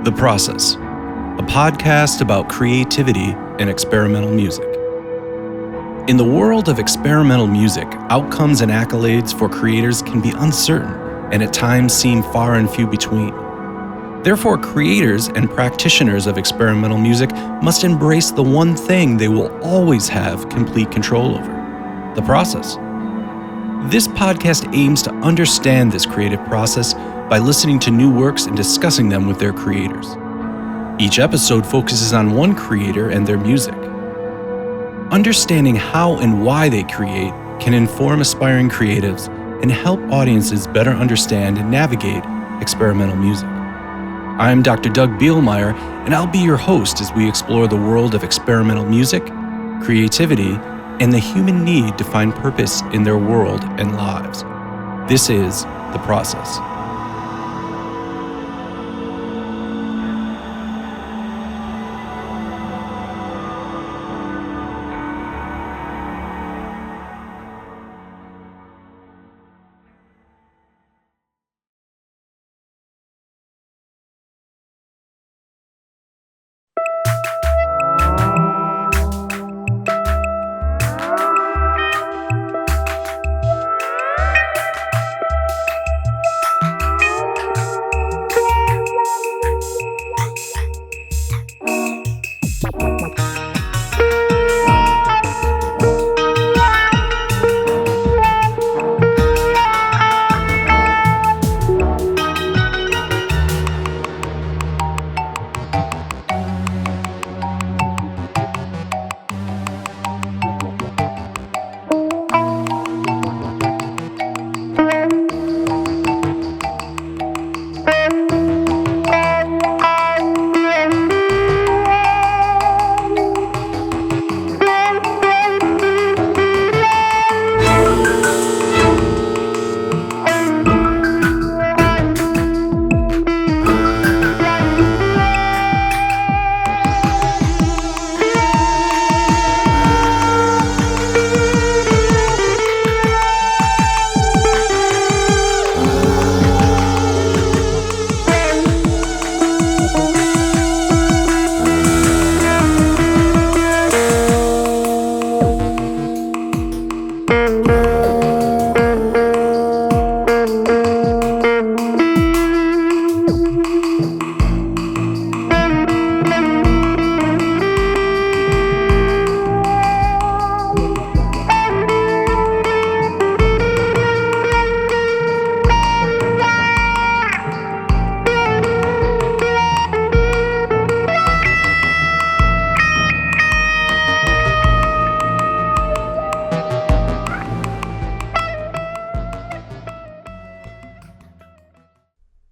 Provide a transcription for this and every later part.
The Process, a podcast about creativity and experimental music. In the world of experimental music, outcomes and accolades for creators can be uncertain and at times seem far and few between. Therefore, creators and practitioners of experimental music must embrace the one thing they will always have complete control over: the process. This podcast aims to understand this creative process by listening to new works and discussing them with their creators. Each episode focuses on one creator and their music. Understanding how and why they create can inform aspiring creatives and help audiences better understand and navigate experimental music. I'm Dr. Doug Bielmeyer, and I'll be your host as we explore the world of experimental music, creativity, and the human need to find purpose in their world and lives. This is The Process.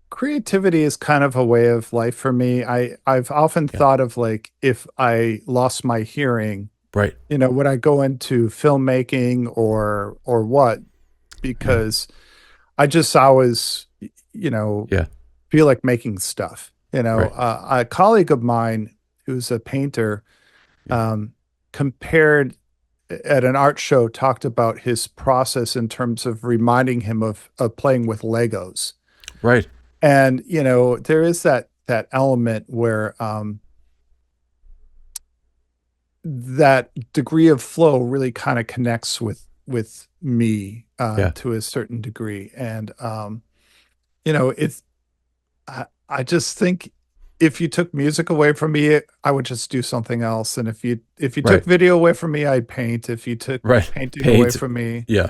Creativity is kind of a way of life for me. I've often thought of like if I lost my hearing, Right. would I go into filmmaking or what? Because I just always, Yeah. feel like making stuff. Right. A colleague of mine who's a painter compared at an art show, talked about his process in terms of reminding him of playing with Legos. Right. And, there is that element where, that degree of flow really kinda connects with me, Yeah. to a certain degree, and, it's I just think if you took music away from me, I would just do something else, and if you Right. took video away from me, I'd paint. If you took Right. painting away Paint. from me, Yeah.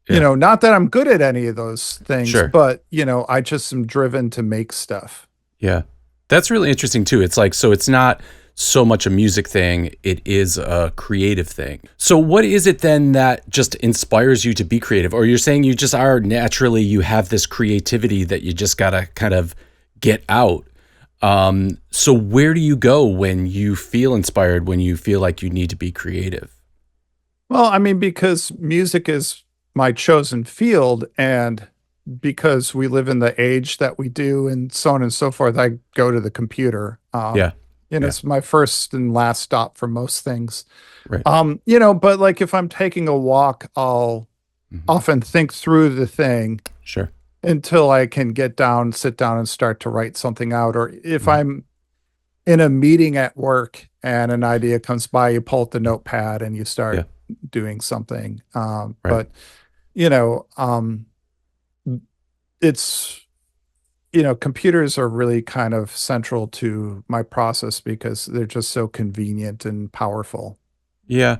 Yeah. not that I'm good at any of those things, Sure. but, I just am driven to make stuff. Yeah. That's really interesting too. It's like, so it's not so much a music thing, it is a creative thing. So what is it then that just inspires you to be creative? Or you're saying you just are naturally, you have this creativity that you just gotta kind of get out. So where do you go when you feel inspired, when you feel like you need to be creative? Well, I mean, because music is my chosen field, and because we live in the age that we do and so on and so forth, I go to the computer. Yeah. Yeah. It's my first and last stop for most things. Right. But like if I'm taking a walk, I'll Mhm. often think through the thing Sure. until I can sit down and start to write something out. Or if Mhm. I'm in a meeting at work and an idea comes by, you pull up the notepad and you Yeah. start doing something. Right. But you know, it's computers are really kind of central to my process because they're just so convenient and powerful. Yeah.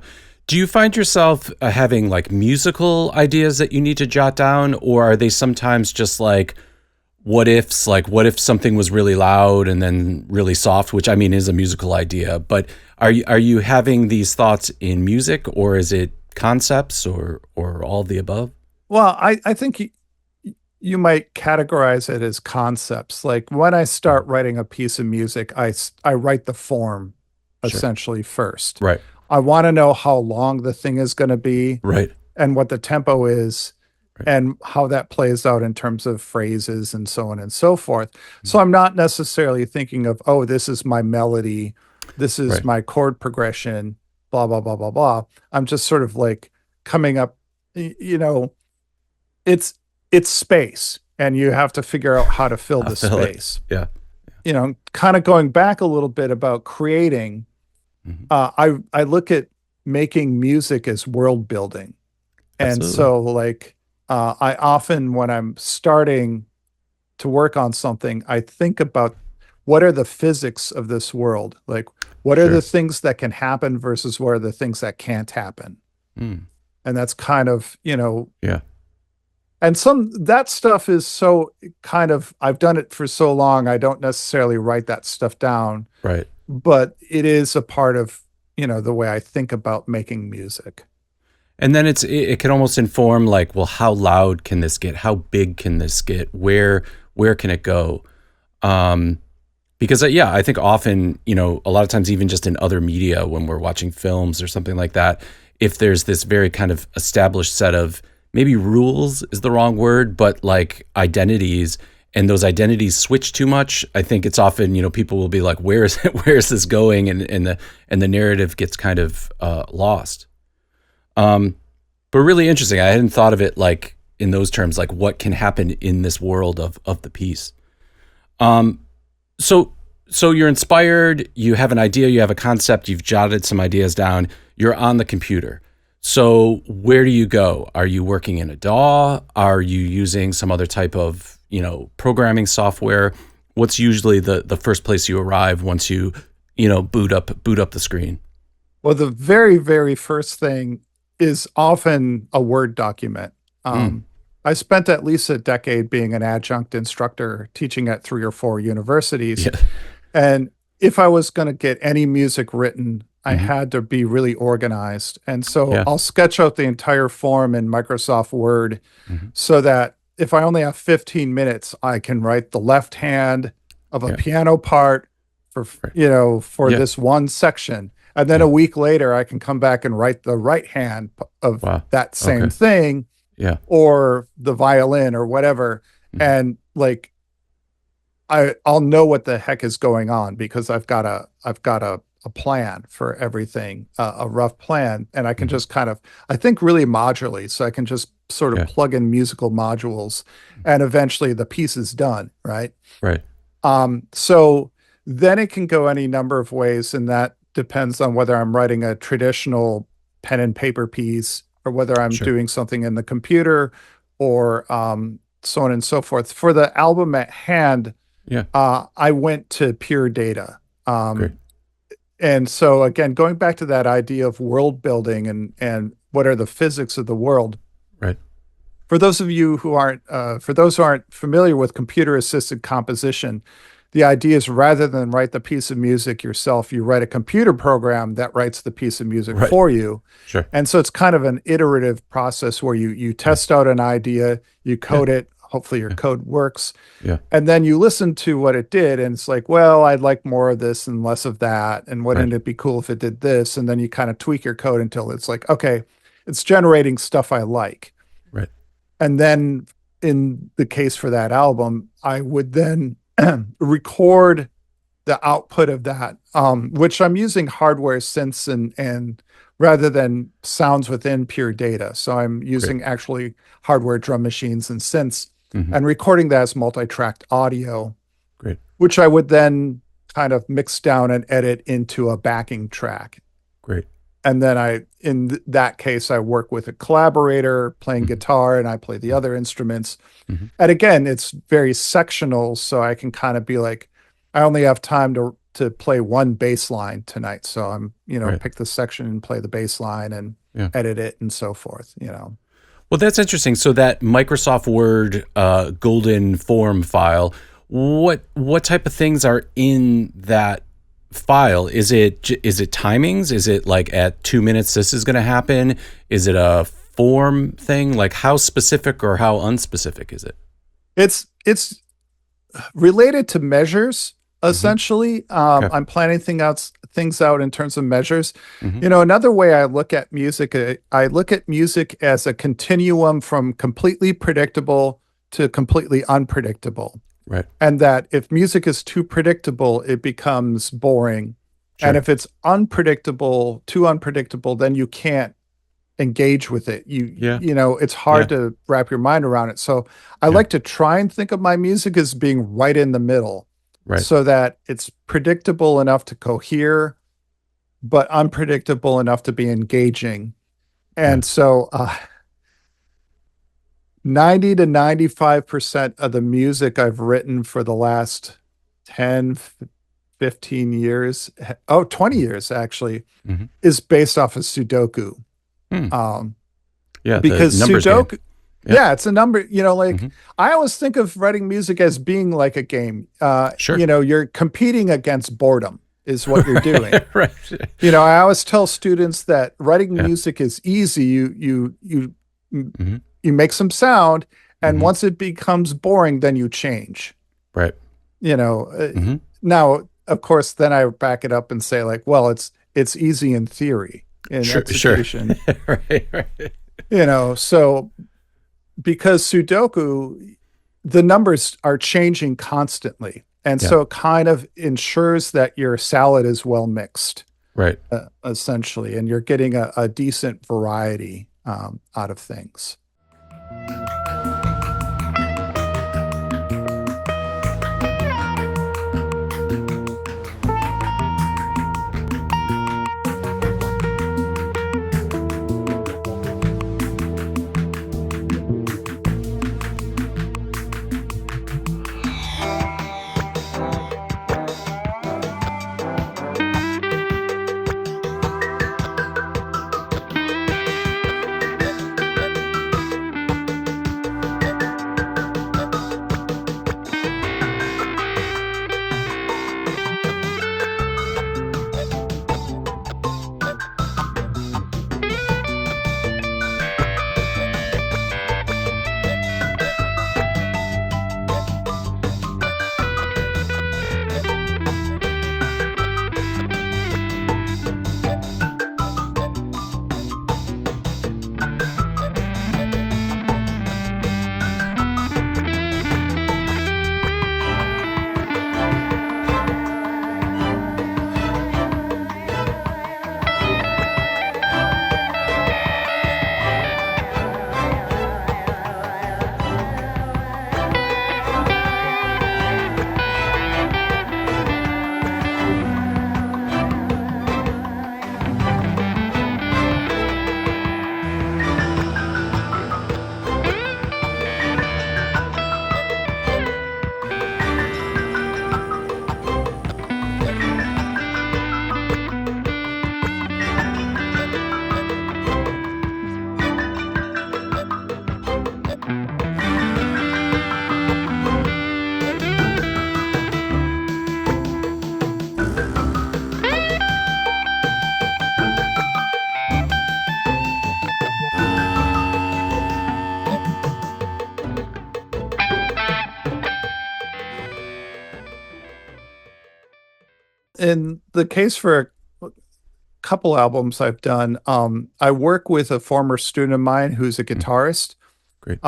Do you find yourself having like musical ideas that you need to jot down, or are they sometimes just like what ifs, like what if something was really loud and then really soft, which I mean is a musical idea, but are you having these thoughts in music, or is it concepts, or all of the above? Well, I think you might categorize it as concepts. Like when I Mhm. start writing a piece of music, I write the form Sure. essentially first. Right. I want to know how long the thing is going to be Right. and what the tempo is Right. and how that plays out in terms of phrases and so on and so forth. So Mhm. I'm not necessarily thinking of, oh, this is my melody, this is Right. my chord progression, blah, blah, blah, blah, blah. I'm just sort of like coming up, you know, it's it's space and you have to figure out how to fill I the feel it. space. Yeah. Kind of going back a little bit about creating, Mhm. I look at making music as world building. And Absolutely. so, like, I often, when I'm starting to work on something, I think about what are the physics of this world? Like, what are the Sure. things that can happen versus what are the things that can't happen? Mm. And that's kind of, Yeah. and some that stuff is so kind of, I've done it for so long, I don't necessarily write that stuff down, Right. but it is a part of, the way I think about making music. And then it can almost inform like, well, how loud can this get? How big can this get? Where can it go? Um, because yeah, I think often, a lot of times even just in other media when we're watching films or something like that, if there's this very kind of established set of maybe rules is the wrong word, but like identities, and those identities switch too much, I think it's often, people will be like, where is it, where is this going? And the narrative gets kind of lost. Um, but really interesting. I hadn't thought of it like in those terms, like what can happen in this world of the piece. Um, so so you're inspired, you have an idea, you have a concept, you've jotted some ideas down, you're on the computer. So where do you go? Are you working in a DAW? Are you using some other type of, programming software? What's usually the first place you arrive once you, boot up the screen? Well, the very, very first thing is often a Word document. Mm, Um, I spent at least a decade being an adjunct instructor teaching at three or four universities. yeah. And if I was going to get any music written, I Hmm. had to be really organized. And so Yeah. I'll sketch out the entire form in Microsoft Word Hmm. so that if I only have 15 minutes, I can write the left hand of a Yeah. piano part for, Right. for Yeah. this one section. And then a Yeah. week later, I can come back and write the right hand of Wow. that Okay. same thing Yeah. or the violin or whatever. Hmm. And like, I'll know what the heck is going on because I've got a plan for everything, a rough plan, and I can Hmm. just kind of, I think really modularly, so I can just sort of Yeah. plug in musical modules, and eventually the piece is done, right? Right. So then it can go any number of ways, and that depends on whether I'm writing a traditional pen and paper piece or whether I'm Sure. doing something in the computer or so on and so forth. For the album at hand, Yeah. I went to PureData. Great. And so again, going back to that idea of world building and what are the physics of the world, Right. for those who aren't familiar with computer assisted composition, the idea is rather than write the piece of music yourself, you write a computer program that writes the piece of music Right. for you. Sure. And so it's kind of an iterative process where you Yeah. test out an idea, you Yeah. code it, hopefully your Yeah. code works, Yeah. and then you listen to what it did and it's like, well, I'd like more of this and less of that, and Right. wouldn't it be cool if it did this? And then you kind of tweak your code until it's like, okay, it's generating stuff I like. Right. And then in the case for that album, I would then record the output of that, which I'm using hardware synths and rather than sounds within Pure Data. So I'm Great. using actually hardware drum machines and synths. Hmm. and recording that as multi-tracked audio, Great. which I would then kind of mix down and edit into a backing track. Great. And then in that case, I work with a collaborator playing Hmm. guitar and I play the other instruments. Hmm. And again, it's very sectional, so I can kind of be like, I only have time to play one bass line tonight. So I'm, Right. pick the section and play the bass line and Yeah. edit it and so forth. Well, that's interesting. So that Microsoft Word golden form file, what type of things are in that file? Is it timings? Is it like at 2 minutes this is going to happen? Is it a form thing? Like how specific or how unspecific is it? It's related to measures, Hmm. essentially. Okay. I'm planning things out in terms of measures. Hmm. Another way I look at music, I look at music as a continuum from completely predictable to completely unpredictable. Right. And that if music is too predictable, it becomes boring. And Sure. if it's too unpredictable, then you can't engage with it. Yeah. It's Yeah. hard to wrap your mind around it. So I Yeah. like to try and think of my music as being right in the middle Right. so that it's predictable enough to cohere, but unpredictable enough to be engaging. Yeah. And so 90 to 95% of the music I've written for the last 10, 15 years, 20 years actually, Hmm. is based off of Sudoku. Hmm. Um, Yeah. The because numbers game. Sudoku, Yeah. yeah, it's a number, Hmm. I always think of writing music as being like a game. Sure. You're competing against boredom is what you're doing. Right. Right. I always tell students that writing Yeah. music is easy. Hmm. You make some sound, and Hmm. once it becomes boring, then you change. Right. You know, uh, Hmm. Now, of course, then I back it up and say like, well, it's easy in theory. In Sure. Sure. execution, Right. Right. so because Sudoku, the numbers are changing constantly. And Yeah. so it kind of ensures that your salad is well mixed, Right. essentially, and you're getting a decent variety out of things. In the case for a couple albums I've done, I work with a former student of mine who's a Mhm. guitarist. Great.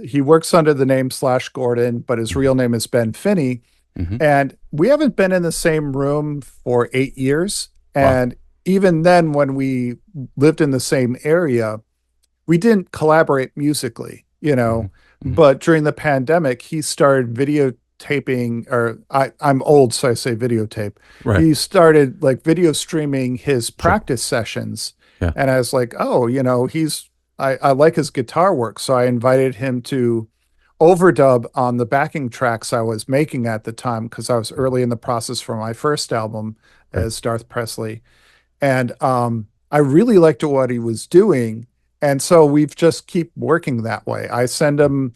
He works under the name Slash Gordon, but his Mhm. real name is Ben Finney. Mhm. And we haven't been in the same room for 8 years. Wow. And even then, when we lived in the same area, we didn't collaborate musically, Mhm. Mhm. But during the pandemic, he started videotaping, or I'm old, so I say videotape. Right. He started like video streaming his Sure. practice sessions. Yeah. And I was like, oh, I like his guitar work. So I invited him to overdub on the backing tracks I was making at the time because I was early in the process for my first album Right. as Darth Presley. And I really liked what he was doing. And so we've just keep working that way. I send him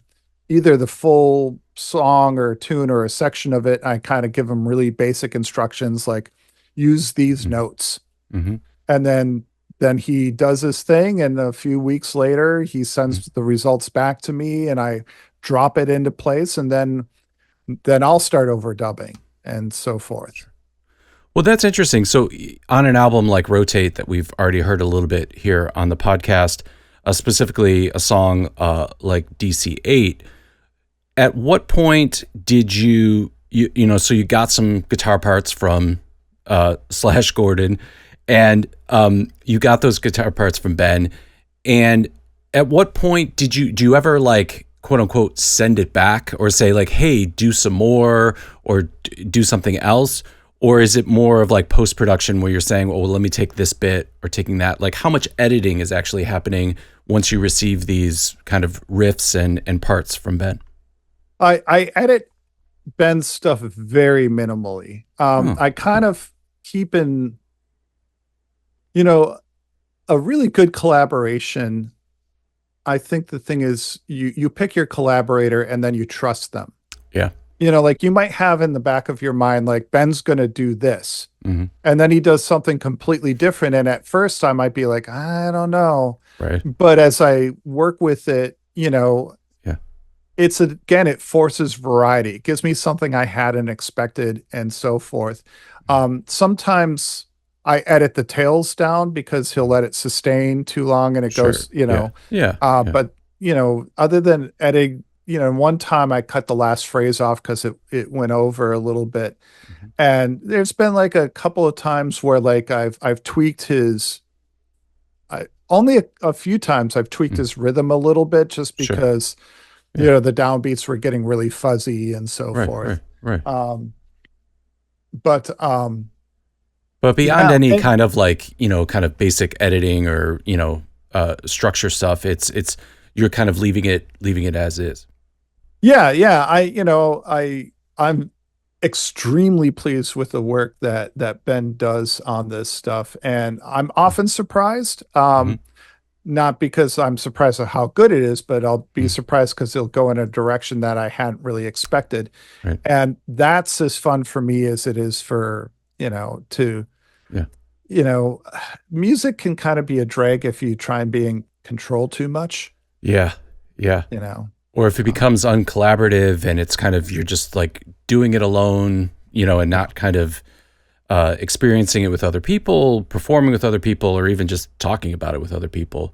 either the full song or tune or a section of it. I kind of give him really basic instructions like use these Mhm. notes. Mhm. And then he does his thing, and a few weeks later he Mhm. sends the results back to me and I drop it into place, and then I'll start overdubbing and so forth. Well, that's interesting. So, on an album like Rotate that we've already heard a little bit here on the podcast, specifically a song like DC8, at what point did so you got some guitar parts from Slash Gordon, and you got those guitar parts from Ben, and at what point do you ever like quote unquote send it back or say like, hey, do some more or do something else? Or is it more of like post production where you're saying, oh, well, let me take this bit or taking that? Like, how much editing is actually happening once you receive these kind of riffs and parts from Ben? I edit Ben's stuff very minimally. Oh, I okay. kind of keep in, you know, a really good collaboration. I think the thing is you pick your collaborator and then you trust them. Yeah. Like you might have in the back of your mind, like Ben's going to do this. Hmm. And then he does something completely different. And at first I might be like, I don't know. Right. But as I work with it, Yeah. it forces variety. It gives me something I hadn't expected and so forth. Sometimes I edit the tails down because he'll let it sustain too long and it Sure. goes, Yeah. Yeah. Yeah. but other than editing, one time I cut the last phrase off because it went over a little bit. Mhm. And there's been like a couple of times where like I've tweaked his only a few times I've tweaked Mhm. his rhythm a little bit just Sure. because Yeah. the downbeats were getting really fuzzy and so Right. Right. forth. Right. Um, but But beyond yeah, any and kind of like, kind of basic editing or, structure stuff, it's you're kind of leaving it as is. yeah, I'm extremely pleased with the work that Ben does on this stuff, and I'm often surprised. Hmm. Not because I'm surprised at how good it is, but I'll be Hmm. surprised because it'll go in a direction that I hadn't really expected. Right. And that's as fun for me as it is for, to, Yeah. you know, music can kind of be a drag if you try and be in control too much, Yeah. Yeah. you know. Or if it Um, becomes uncollaborative and it's kind of you're just like doing it alone, and yeah. not kind of experiencing it with other people, performing with other people, or even just talking about it with other people.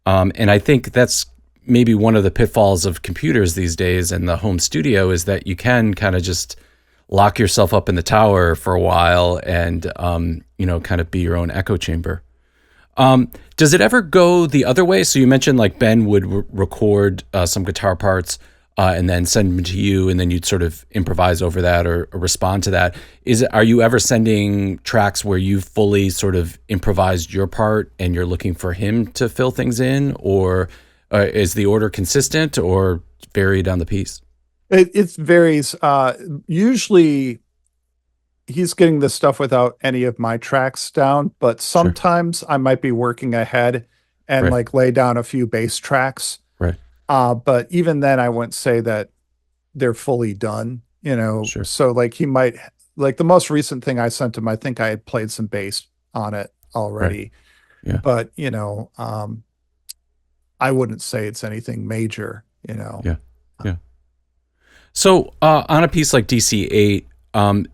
And I think that's maybe one of the pitfalls of computers these days and the home studio is that you can kind of just lock yourself up in the tower for a while and, kind of be your own echo chamber. Does it ever go the other way? So you mentioned like Ben would record some guitar parts and then send them to you, and then you'd sort of improvise over that or respond to that. Are you ever sending tracks where you fully sort of improvised your part and you're looking for him to fill things in, or is the order consistent or varied on the piece? It varies. Usually he's getting the stuff without any of my tracks down, but Sure. sometimes I might be working ahead and Right. like lay down a few bass tracks. Right. But even then, I wouldn't say that they're fully done, Sure. So like he might like the most recent thing I sent him, I think I had played some bass on it Right. already, Yeah. but I wouldn't say it's anything major. Yeah. Yeah. So on a piece like DC8,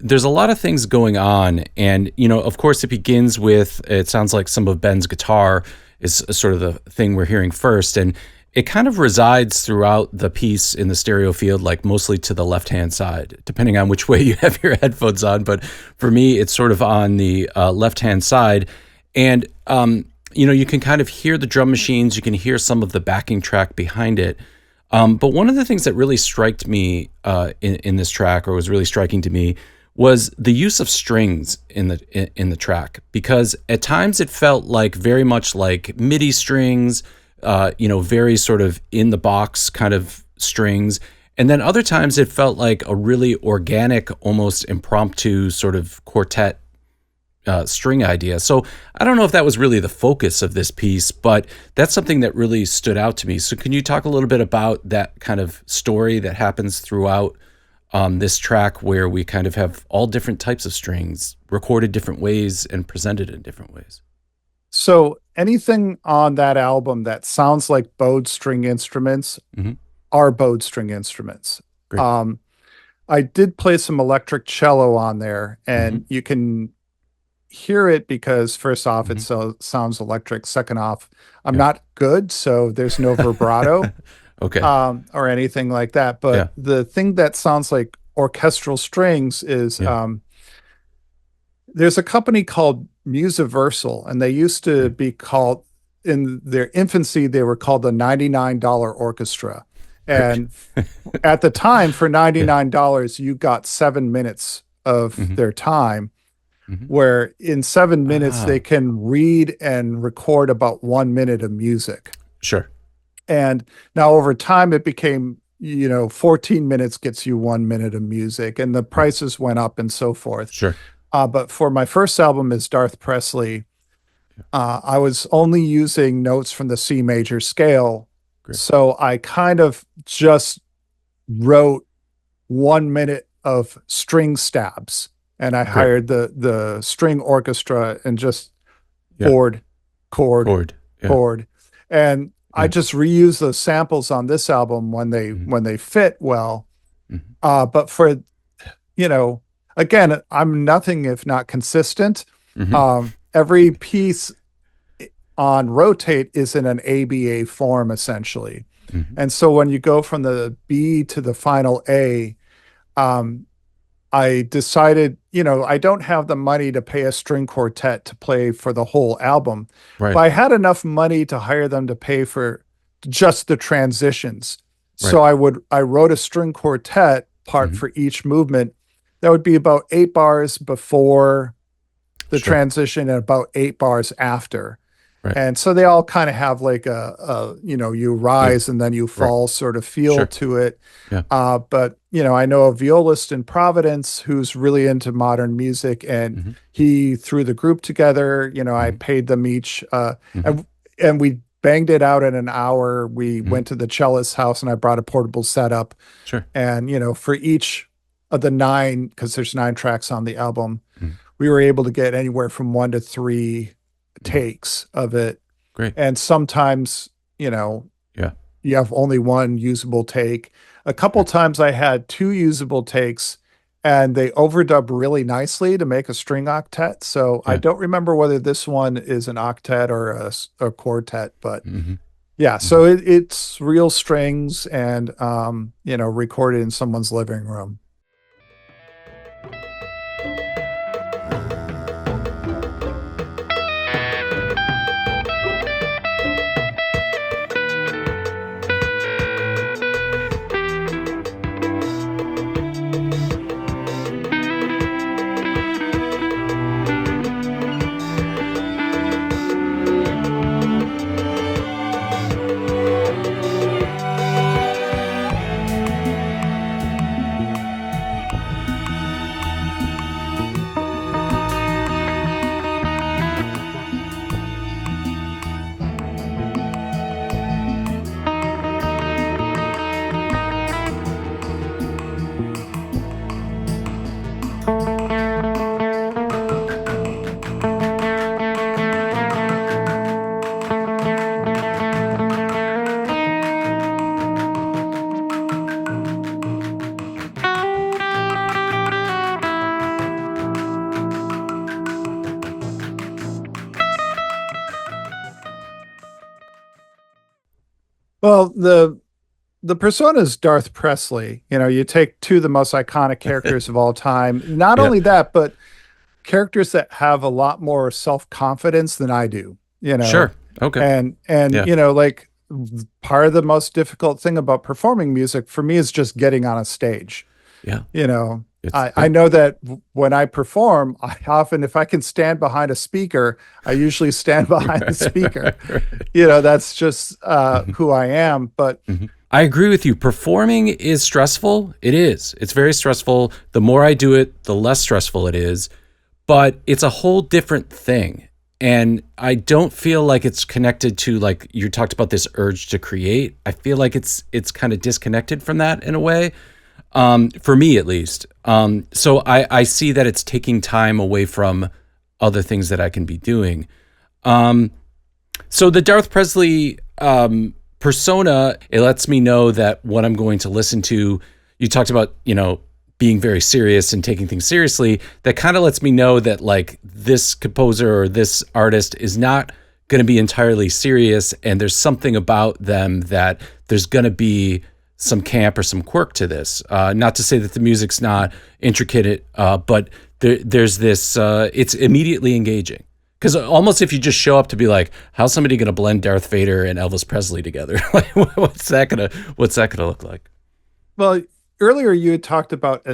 there's a lot of things going on, and of course, it begins with it sounds like some of Ben's guitar is sort of the thing we're hearing first, and it kind of resides throughout the piece in the stereo field, like mostly to the left-hand side, depending on which way you have your headphones on. But for me, it's sort of on the left-hand side, and you can kind of hear the drum machines, you can hear some of the backing track behind it. But one of the things that really struck me in this track, or was really striking to me, was the use of strings in the track, because at times it felt like very much like MIDI strings, very sort of in the box kind of strings, and then other times it felt like a really organic, almost impromptu sort of quartet string idea. So I don't know if that was really the focus of this piece, but that's something that really stood out to me. So can you talk a little bit about that kind of story that happens throughout this track, where we kind of have all different types of strings recorded different ways and presented in different ways? So anything on that album that sounds like bowed string instruments Hmm. are bowed string instruments. Great. Um, I did play some electric cello on there, Hmm. and you can hear it because first off, it Hmm. sounds electric. Second off, I'm Yeah. not good, so there's no vibrato Okay. or anything like that. Yeah. But the thing that sounds like orchestral strings is Yeah. there's a company called Musiversal, and they used to Okay. be called, in their infancy, they were called the $99 Orchestra. Great. And at the time, for Yeah. $99, you got 7 minutes of Hmm. their time, Hmm. where in 7 minutes they Ah, can read and record about 1 minute of music. sure. And now over time it became, 14 minutes gets you 1 minute of music, and the Right. prices went up and so forth. Sure. But for my first album as Darth Presley, Yeah. I was only using notes from the C major scale. Great. So I kind of just wrote 1 minute of string stabs, and I Great. hired the string orchestra and just Yeah. chord, chord, Chord. Yeah. chord. And I Yeah. just reuse those samples on this album when they Hmm. when they fit well. Hmm. But for, you know, again, I'm nothing if not consistent. Hmm. Every piece on Rotate is in an ABA form essentially. Hmm. And so when you go from the B to the final A, um, I decided, I don't have the money to pay a string quartet to play for the whole album, but Right. I had enough money to hire them to pay for just the transitions. Right. So I wrote a string quartet part Hmm. for each movement. That would be about 8 bars before the Sure. transition and about 8 bars after. Right. And so they all kind of have like you Yeah. rise and then you Right. fall sort of feel Sure. to it. Yeah. But I know a violist in Providence who's really into modern music, and Hmm. he threw the group together. I Hmm. paid them each, Hmm. and we banged it out in an hour. We Hmm. went to the cellist's house, and I brought a portable setup. Sure. And for each of the nine, because there's 9 tracks on the album, Hmm. we were able to get anywhere from 1 to 3 Hmm. takes of it. Great. And sometimes, you know, Yeah. you have only one usable take. A couple Right. times I had 2 usable takes, and they overdub really nicely to make a string octet. So I Yeah. don't remember whether this one is an octet or a quartet, but Hmm. yeah, Hmm. so it's real strings and recorded in someone's living room. Well, the persona is Darth Presley. You take two of the most iconic characters of all time. Not Yeah. only that, but characters that have a lot more self-confidence than I do, Sure. Okay. and Yeah. like part of the most difficult thing about performing music for me is just getting on a stage. Yeah. You know, I know that when I perform, I often, if I can stand behind a speaker, I usually stand behind the speaker. Right. You know, that's just who I am. But I agree with you. Performing is stressful. It is. It's very stressful. The more I do it, the less stressful it is. But it's a whole different thing. And I don't feel like it's connected to, like you talked about, this urge to create. I feel like it's kind of disconnected from that in a way, for me at least. So I see that it's taking time away from other things that I can be doing. So the Darth Presley persona, it lets me know that what I'm going to listen to, you talked about, being very serious and taking things seriously. That kind of lets me know that, like, this composer or this artist is not going to be entirely serious, and there's something about them that there's going to be some camp or some quirk to this. Not to say that the music's not intricate, but there's this, it's immediately engaging. Because almost if you just show up to be like, how's somebody going to blend Darth Vader and Elvis Presley together? Like, what's that gonna look like? well, earlier you had talked about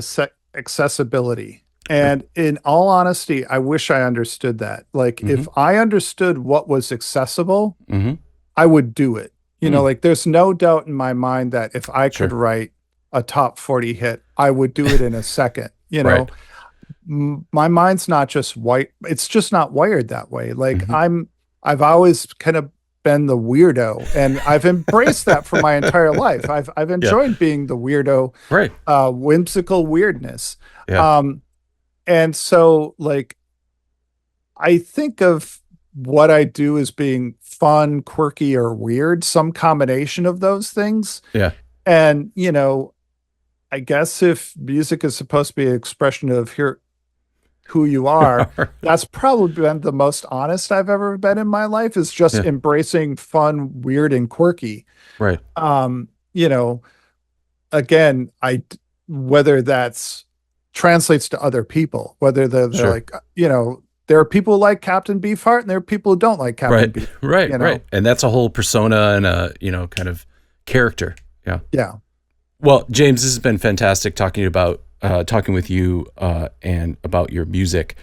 accessibility. And in all honesty, I wish I understood that. Like, if I understood what was accessible, I would do it. Like, there's no doubt in my mind that if I could write a top 40 hit, I would do it in a second. Right. My mind's not just white. It's just not wired that way. Like, I've always kind of been the weirdo, and I've embraced that for my entire life. I've enjoyed being the weirdo, Right. Whimsical weirdness. Yeah. And so, like, I think of what I do as being fun, quirky, or weird, some combination of those things. Yeah. And, I guess if music is supposed to be an expression of who you are, that's probably been the most honest I've ever been in my life, is just embracing fun, weird, and quirky. Right. Again, whether that's translates to other people, whether they're like, there are people who like Captain Beefheart and there are people who don't like Captain Beefheart. Right. Right. And that's a whole persona and a, kind of character. Yeah. Yeah. Well, James, this has been fantastic talking with you and about your music.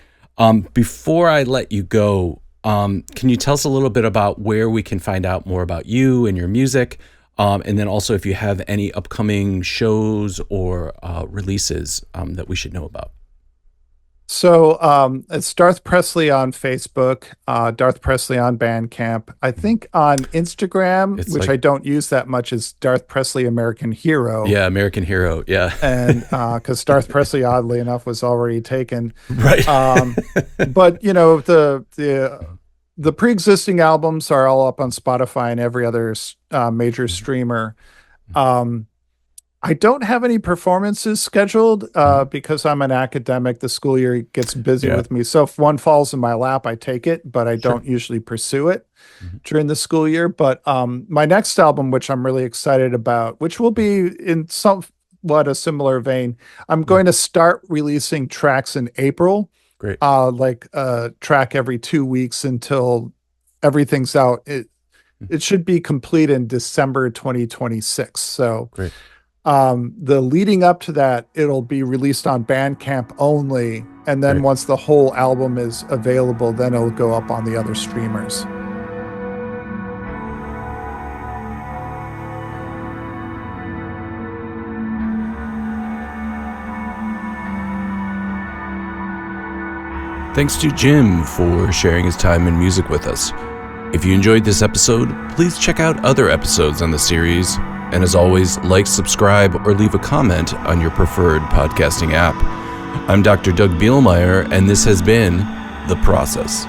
Before I let you go, can you tell us a little bit about where we can find out more about you and your music? And then also if you have any upcoming shows or releases that we should know about. So it's Darth Presley on Facebook, Darth Presley on Bandcamp. I think on Instagram, which I don't use that much, is Darth Presley American Hero. Yeah, American Hero. Yeah. And because Darth Presley, oddly enough, was already taken. Right. But the pre-existing albums are all up on Spotify and every other major streamer. I don't have any performances scheduled because I'm an academic. The school year gets busy with me. So if one falls in my lap, I take it, but I don't usually pursue it during the school year. But my next album, which I'm really excited about, which will be in somewhat a similar vein, I'm going to start releasing tracks in April. Great. Like a track every 2 weeks until everything's out. It should be complete in December 2026. So great. The leading up to that, it'll be released on Bandcamp only. And then once the whole album is available, then it'll go up on the other streamers. Thanks to Jim for sharing his time and music with us. If you enjoyed this episode, please check out other episodes on the series. And as always, like, subscribe, or leave a comment on your preferred podcasting app. I'm Dr. Doug Bielmeyer, and this has been The Process.